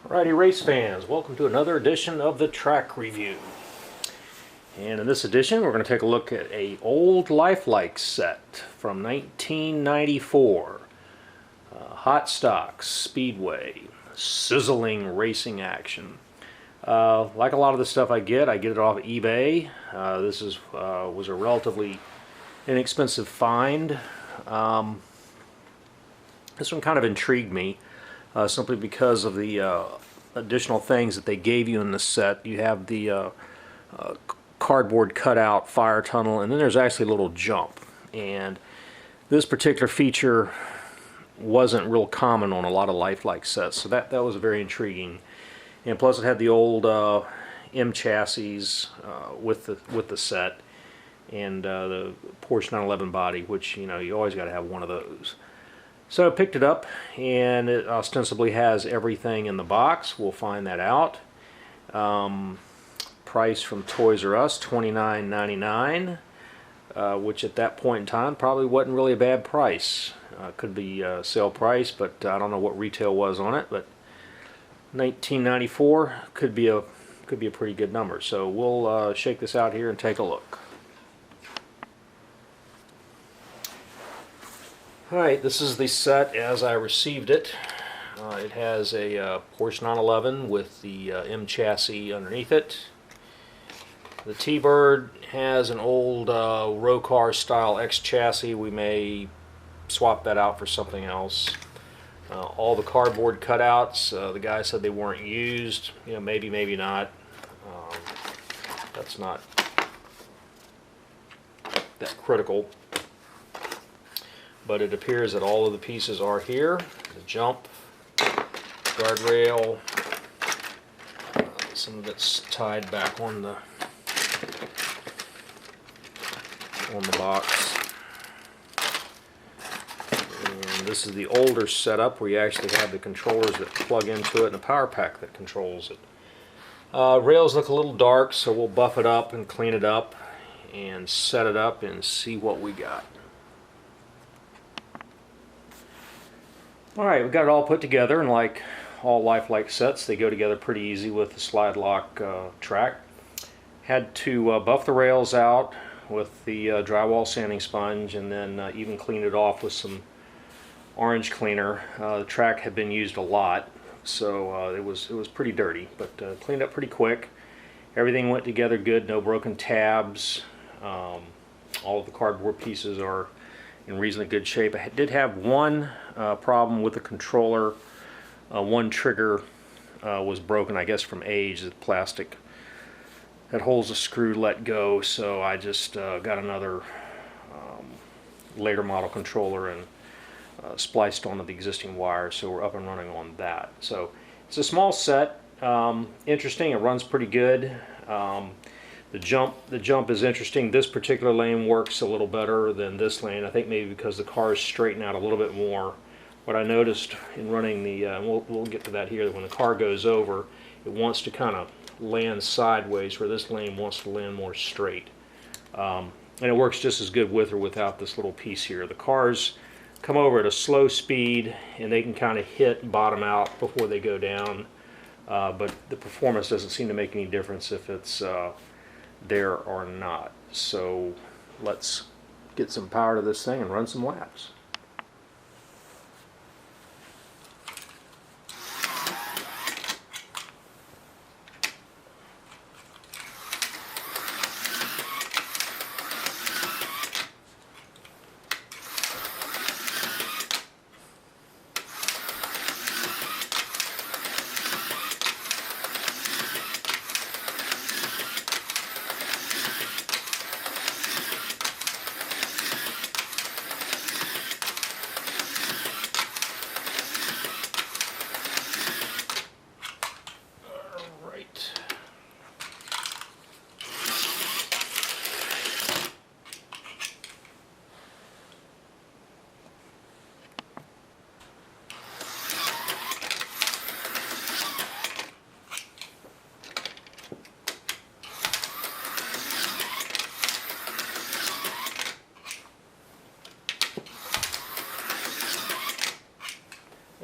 Alrighty, race fans, welcome to another edition of the Track Review. And in this edition, we're going to take a look at an old lifelike set from 1994. Hot Stocks, Speedway, sizzling racing action. Like a lot of the stuff I get it off of eBay. This was a relatively inexpensive find. This one kind of intrigued me. Simply because of the additional things that they gave you in the set. You have the cardboard cutout fire tunnel, and then there's actually a little jump. And this particular feature wasn't real common on a lot of lifelike sets, so that was very intriguing. And plus, it had the old M chassis with the set, and the Porsche 911 body, which you always got to have one of those. So I picked it up, and it ostensibly has everything in the box. We'll find that out. Price from Toys R Us, $29.99, which at that point in time probably wasn't really a bad price. Could be sale price, but I don't know what retail was on it. But $19.94 could be a pretty good number. So we'll shake this out here and take a look. Alright, this is the set as I received it. It has a Porsche 911 with the M chassis underneath it. The T-Bird has an old Rokar style X chassis. We may swap that out for something else. All the cardboard cutouts, the guy said they weren't used. Maybe, maybe not. That's not that critical. But it appears that all of the pieces are here. The jump, guardrail, some of it's tied back on the box. And this is the older setup where you actually have the controllers that plug into it and the power pack that controls it. Rails look a little dark, so we'll buff it up and clean it up and set it up and see what we got. Alright, we've got it all put together, and like all lifelike sets, they go together pretty easy with the slide lock track. Had to buff the rails out with the drywall sanding sponge, and then even clean it off with some orange cleaner. The track had been used a lot, so it was pretty dirty, but cleaned up pretty quick. Everything went together good, no broken tabs. All of the cardboard pieces are in reasonably good shape. I did have one problem with the controller. One trigger was broken, I guess from age. The plastic that holds the screw let go, so I just got another later model controller and spliced onto the existing wire, so we're up and running on that. So it's a small set, interesting. It runs pretty good. The jump is interesting. This particular lane works a little better than this lane. I think maybe because the cars straighten out a little bit more. What I noticed in running the, we'll get to that here, that when the car goes over, it wants to kind of land sideways, where this lane wants to land more straight. And it works just as good with or without this little piece here. The cars come over at a slow speed, and they can kind of hit and bottom out before they go down. But the performance doesn't seem to make any difference if it's there or not. So let's get some power to this thing and run some laps.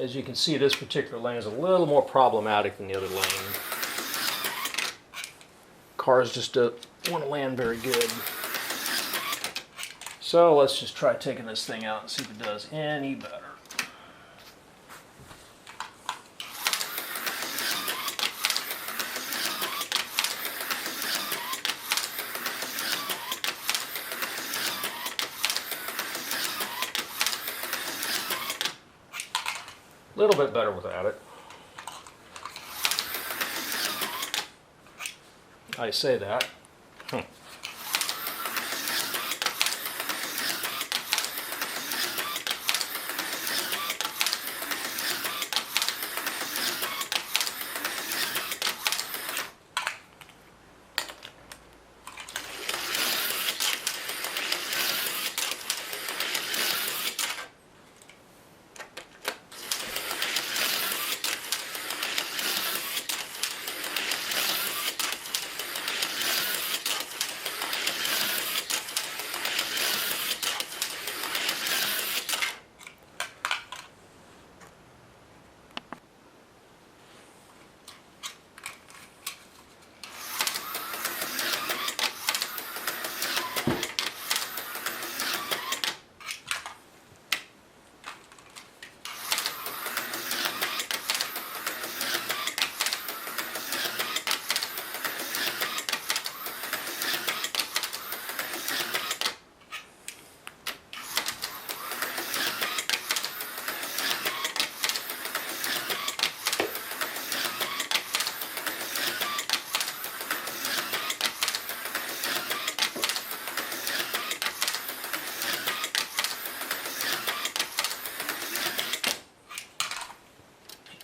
As you can see, this particular lane is a little more problematic than the other lane. Cars just don't want to land very good. So let's just try taking this thing out and see if it does any better. A little bit better without it. I say that.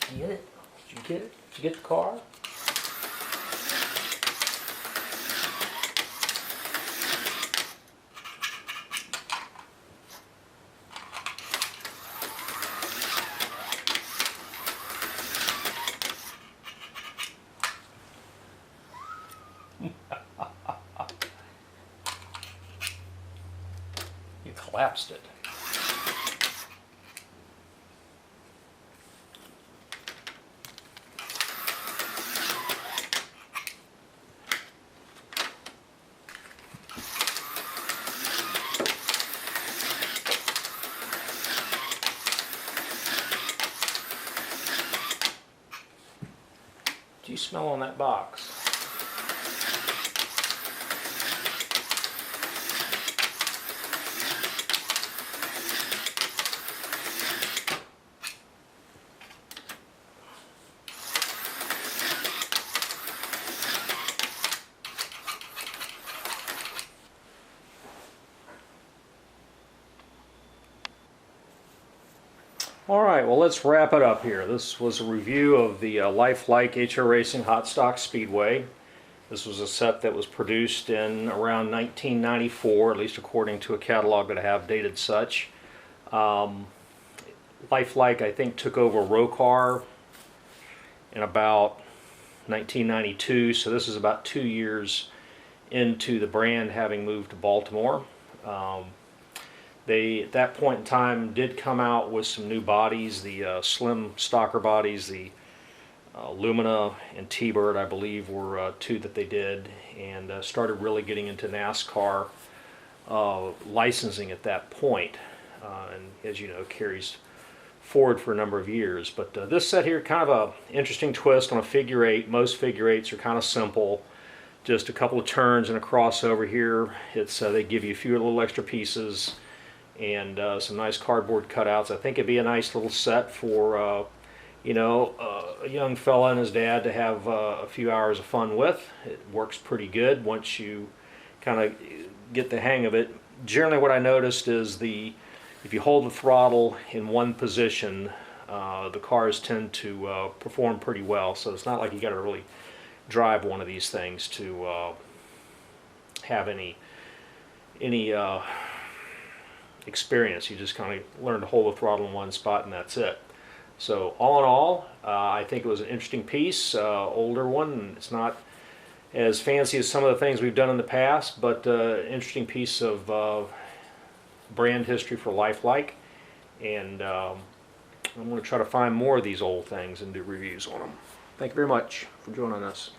Did you get it? Did you get it? Did you get the car? You collapsed it. Do you smell on that box? All right, well, let's wrap it up here. This was a review of the Lifelike HR Racing Hot Stock Speedway. This was a set that was produced in around 1994, at least according to a catalog that I have dated such. Lifelike, I think, took over Rokar in about 1992, so this is about 2 years into the brand having moved to Baltimore. They, at that point in time, did come out with some new bodies, the slim stocker bodies, the Lumina and T-Bird, I believe, were two that they did, and started really getting into NASCAR licensing at that point. And as you know, carries forward for a number of years. But this set here, kind of an interesting twist on a figure eight. Most figure eights are kind of simple, just a couple of turns and a crossover here. It's they give you a few little extra pieces and some nice cardboard cutouts. I think it'd be a nice little set for you know, a young fella and his dad to have a few hours of fun with. It works pretty good once you kind of get the hang of it. Generally what I noticed is if you hold the throttle in one position, the cars tend to perform pretty well. So it's not like you got to really drive one of these things to have any experience. You just kind of learn to hold the throttle in one spot and that's it. So all in all, I think it was an interesting piece, older one. It's not as fancy as some of the things we've done in the past, but an interesting piece of brand history for Lifelike. And I'm going to try to find more of these old things and do reviews on them. Thank you very much for joining us.